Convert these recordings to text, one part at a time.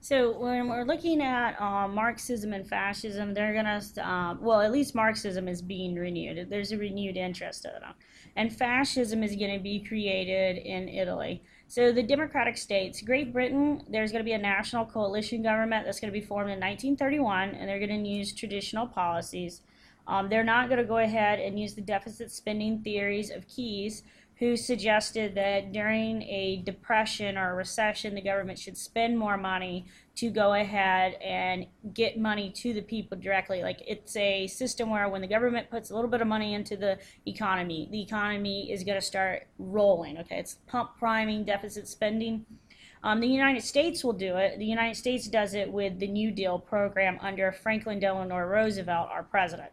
So when we're looking at Marxism and fascism, they're gonna, well, at least Marxism is being renewed. There's a renewed interest in it, and fascism is going to be created in Italy. So the democratic states, Great Britain, there's going to be a national coalition government that's going to be formed in 1931, and they're going to use traditional policies. They're not going to go ahead and use the deficit spending theories of Keyes, who suggested that during a depression or a recession, the government should spend more money to go ahead and get money to the people directly. Like, it's a system where when the government puts a little bit of money into the economy is going to start rolling. Okay, it's pump priming deficit spending. The United States will do it. The United States does it with the New Deal program under Franklin Delano Roosevelt, our president.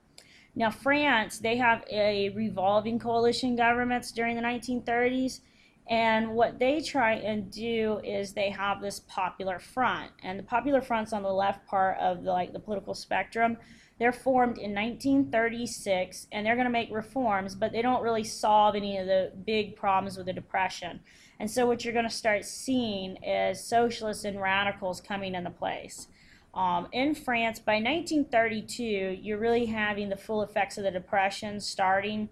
Now, France, they have a revolving coalition governments during the 1930s, and what they try and do is they have this Popular Front, and the Popular Front's on the left part of the political spectrum. They're formed in 1936, and they're going to make reforms, but they don't really solve any of the big problems with the Depression. And so what you're going to start seeing is socialists and radicals coming into place. In France, by 1932, you're really having the full effects of the Depression starting.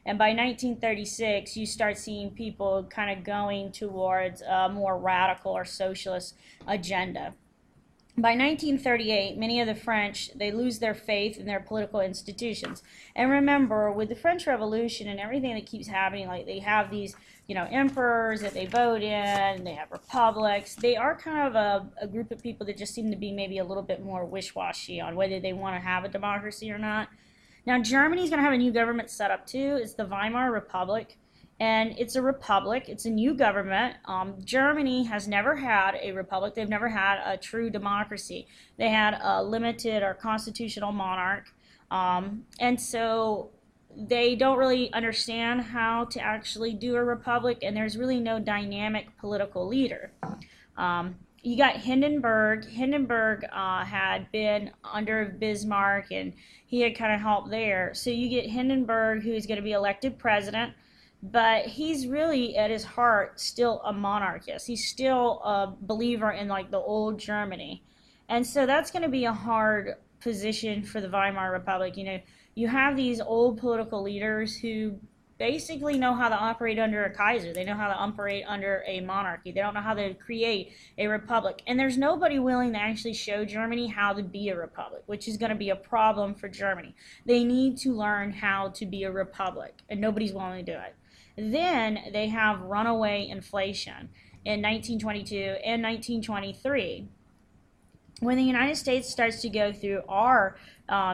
And by 1936, you start seeing people kind of going towards a more radical or socialist agenda. By 1938, many of the French, they lose their faith in their political institutions. And remember, with the French Revolution and everything that keeps happening, like they have these, emperors that they vote in, they have republics. They are kind of a group of people that just seem to be maybe a little bit more wish-washy on whether they want to have a democracy or not. Now, Germany's going to have a new government set up too. It's the Weimar Republic. And it's a republic. It's a new government. Germany has never had a republic. They've never had a true democracy. They had a limited or constitutional monarch. And so they don't really understand how to actually do a republic, and there's really no dynamic political leader. You got Hindenburg. Hindenburg had been under Bismarck, and he had kind of helped there. So you get Hindenburg, who's going to be elected president. But he's really, at his heart, still a monarchist. He's still a believer in the old Germany. And so that's going to be a hard position for the Weimar Republic. You have these old political leaders who basically know how to operate under a Kaiser. They know how to operate under a monarchy. They don't know how to create a republic. And there's nobody willing to actually show Germany how to be a republic, which is going to be a problem for Germany. They need to learn how to be a republic, and nobody's willing to do it. Then they have runaway inflation in 1922 and 1923. When the United States starts to go through our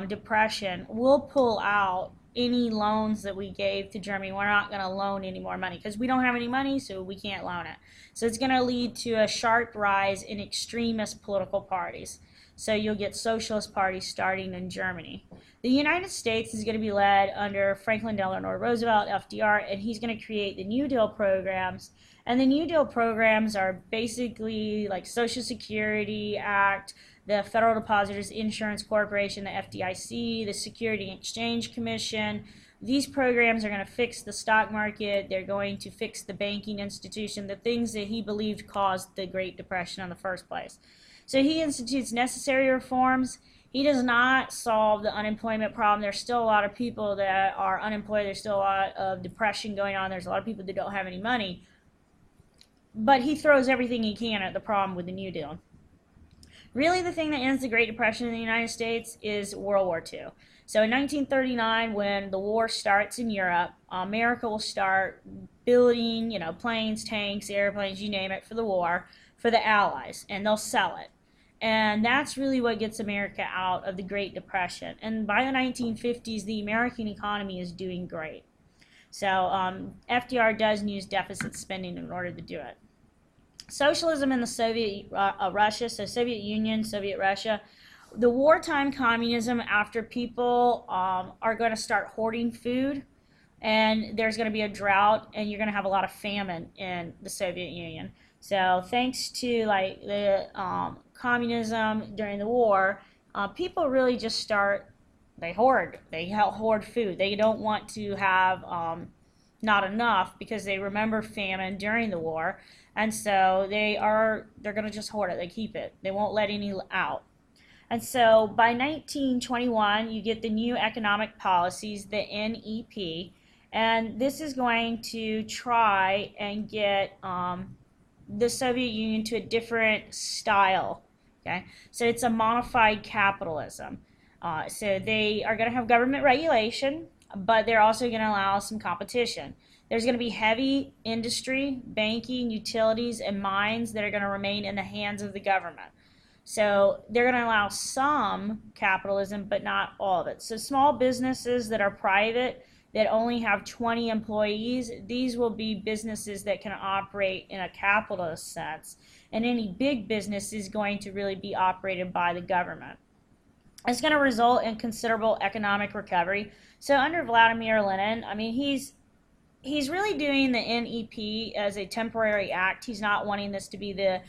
depression, we'll pull out any loans that we gave to Germany. We're not going to loan any more money because we don't have any money, so we can't loan it. So it's going to lead to a sharp rise in extremist political parties. So you'll get socialist parties starting in Germany. The United States is going to be led under Franklin Delano Roosevelt, FDR, and he's going to create the New Deal programs. And the New Deal programs are basically like Social Security Act, the Federal Depositors Insurance Corporation, the FDIC, the Security and Exchange Commission. These programs are going to fix the stock market. They're going to fix the banking institution, the things that he believed caused the Great Depression in the first place. So he institutes necessary reforms. He does not solve the unemployment problem. There's still a lot of people that are unemployed. There's still a lot of depression going on. There's a lot of people that don't have any money. But he throws everything he can at the problem with the New Deal. Really, the thing that ends the Great Depression in the United States is World War II. So in 1939, when the war starts in Europe, America will start building, planes, tanks, airplanes, you name it, for the war, for the Allies, and they'll sell it. And that's really what gets America out of the Great Depression. And by the 1950s, the American economy is doing great. So FDR does use deficit spending in order to do it. Socialism in the Soviet Russia, so Soviet Union, Soviet Russia, the wartime communism, after people are going to start hoarding food, and there's going to be a drought, and you're going to have a lot of famine in the Soviet Union. So thanks to the communism during the war, people really just they hoard food. They don't want to have not enough because they remember famine during the war, and so they're going to just hoard it. They keep it. They won't let any out. And so by 1921, you get the new economic policies, the NEP, and this is going to try and get the Soviet Union to a different style. Okay, so it's a modified capitalism. So they are going to have government regulation, but they're also going to allow some competition. There's going to be heavy industry, banking, utilities, and mines that are going to remain in the hands of the government. So they're going to allow some capitalism, but not all of it. So small businesses that are private, that only have 20 employees, these will be businesses that can operate in a capitalist sense. And any big business is going to really be operated by the government. It's going to result in considerable economic recovery. So under Vladimir Lenin, I mean, he's really doing the NEP as a temporary act. He's not wanting this to be the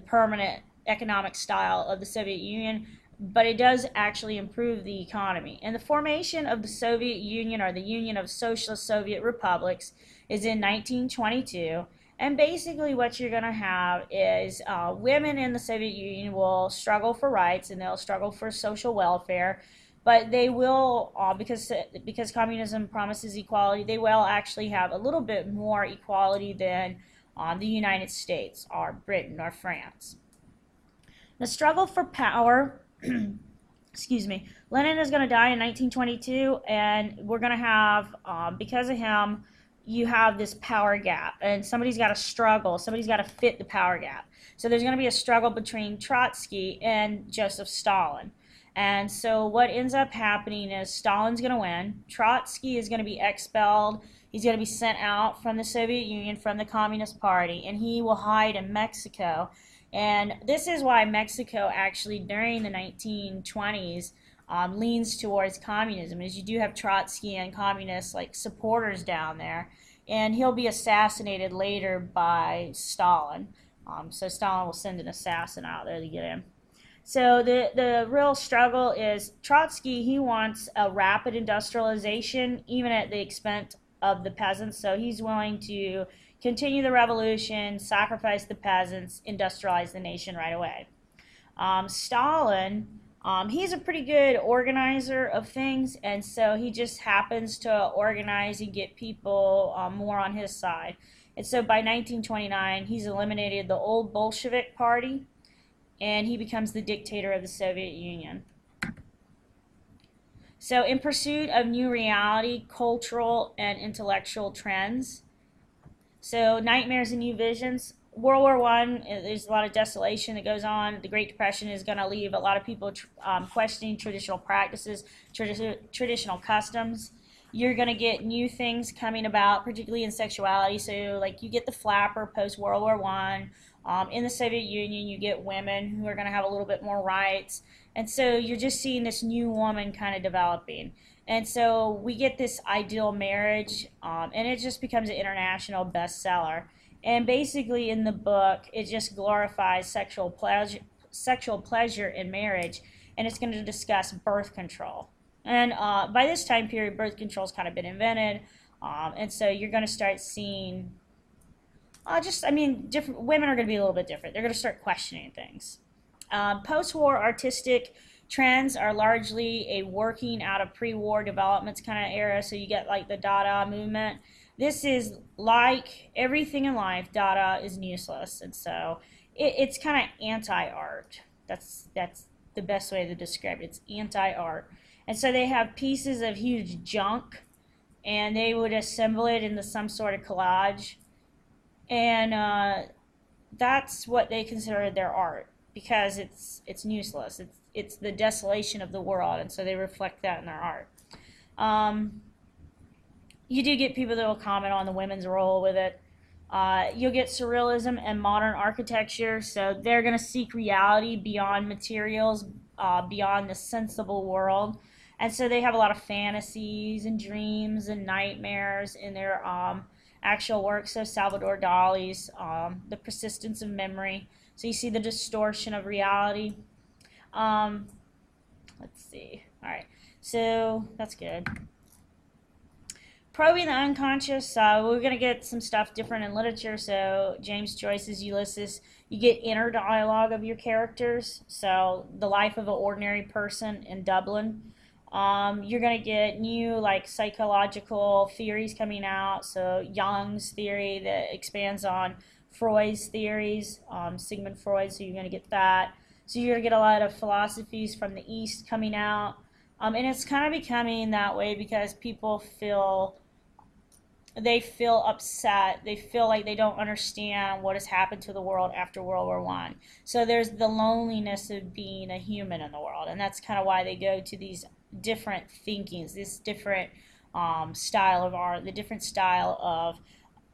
permanent economic style of the Soviet Union, but it does actually improve the economy. And the formation of the Soviet Union, or the Union of Socialist Soviet Republics, is in 1922. And basically what you're going to have is women in the Soviet Union will struggle for rights, and they'll struggle for social welfare, but they will, because communism promises equality, they will actually have a little bit more equality than the United States or Britain or France. The struggle for power, excuse me, Lenin is going to die in 1922, and we're going to have, because of him, you have this power gap, and somebody's got to struggle, somebody's got to fit the power gap. So there's going to be a struggle between Trotsky and Joseph Stalin. And so what ends up happening is Stalin's going to win, Trotsky is going to be expelled, he's going to be sent out from the Soviet Union, from the Communist Party, and he will hide in Mexico. And this is why Mexico actually during the 1920s leans towards communism, is you do have Trotsky and communist like supporters down there, and he'll be assassinated later by Stalin. So Stalin will send an assassin out there to get him. So the real struggle is Trotsky, he wants a rapid industrialization even at the expense of the peasants, so he's willing to continue the revolution, sacrifice the peasants, industrialize the nation right away. Stalin, he's a pretty good organizer of things, and so he just happens to organize and get people more on his side. And so by 1929, he's eliminated the old Bolshevik party, and he becomes the dictator of the Soviet Union. So in pursuit of new reality, cultural and intellectual trends, so nightmares and new visions, World War I, there's a lot of desolation that goes on. The Great Depression is going to leave a lot of people questioning traditional practices, traditional customs. You're going to get new things coming about, particularly in sexuality. So like you get the flapper post-World War I. In the Soviet Union, you get women who are going to have a little bit more rights. And so you're just seeing this new woman kind of developing. And so we get this ideal marriage, and it just becomes an international bestseller. And basically in the book, it just glorifies sexual pleasure in marriage, and it's going to discuss birth control. And by this time period, birth control's kind of been invented, and so you're going to start seeing different women are going to be a little bit different. They're going to start questioning things. Post-war artistic trends are largely a working out of pre-war developments kind of era. So you get like the Dada movement. This is like everything in life. Dada is useless, and so it's kind of anti-art. That's the best way to describe it. It's anti-art, and so they have pieces of huge junk, and they would assemble it into some sort of collage. And that's what they consider their art, because it's useless. It's the desolation of the world, and so they reflect that in their art. You do get people that will comment on the women's role with it. You'll get surrealism and modern architecture, so they're going to seek reality beyond materials, beyond the sensible world. And so they have a lot of fantasies and dreams and nightmares in their actual work. So Salvador Dali's The Persistence of Memory. So you see the distortion of reality. Let's see. All right. So that's good. probing the unconscious. We're gonna get some stuff different in literature. So James Joyce's Ulysses, you get inner dialogue of your characters. So the life of an ordinary person in Dublin. You're gonna get new like psychological theories coming out. So Jung's theory that expands on Freud's theories, Sigmund Freud. So you're gonna get that. So you're gonna get a lot of philosophies from the East coming out. And it's kind of becoming that way because people feel upset. They feel like they don't understand what has happened to the world after World War One. So there's the loneliness of being a human in the world, and that's kind of why they go to these different thinkings, this different style of art, the different style of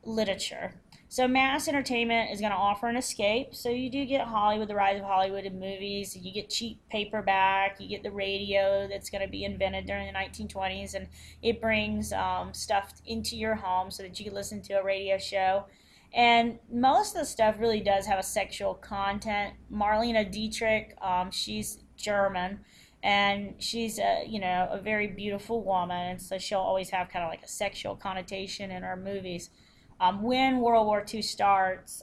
literature. So mass entertainment is going to offer an escape. So you do get Hollywood, the rise of Hollywood in movies. You get cheap paperback. You get the radio that's going to be invented during the 1920s, and it brings stuff into your home so that you can listen to a radio show. And most of the stuff really does have a sexual content. Marlene Dietrich, she's German, and she's a very beautiful woman, and so she'll always have kind of like a sexual connotation in her movies. When World War II starts,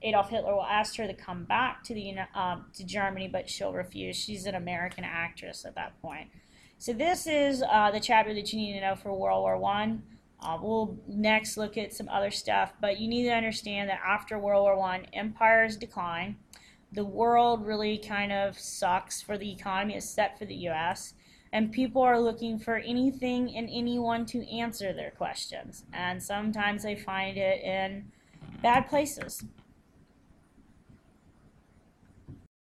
Adolf Hitler will ask her to come back to Germany, but she'll refuse. She's an American actress at that point. So this is the chapter that you need to know for World War One. We'll next look at some other stuff, but you need to understand that after World War One, empires decline. The world really kind of sucks for the economy. It's set for the U.S., and people are looking for anything and anyone to answer their questions. And sometimes they find it in bad places.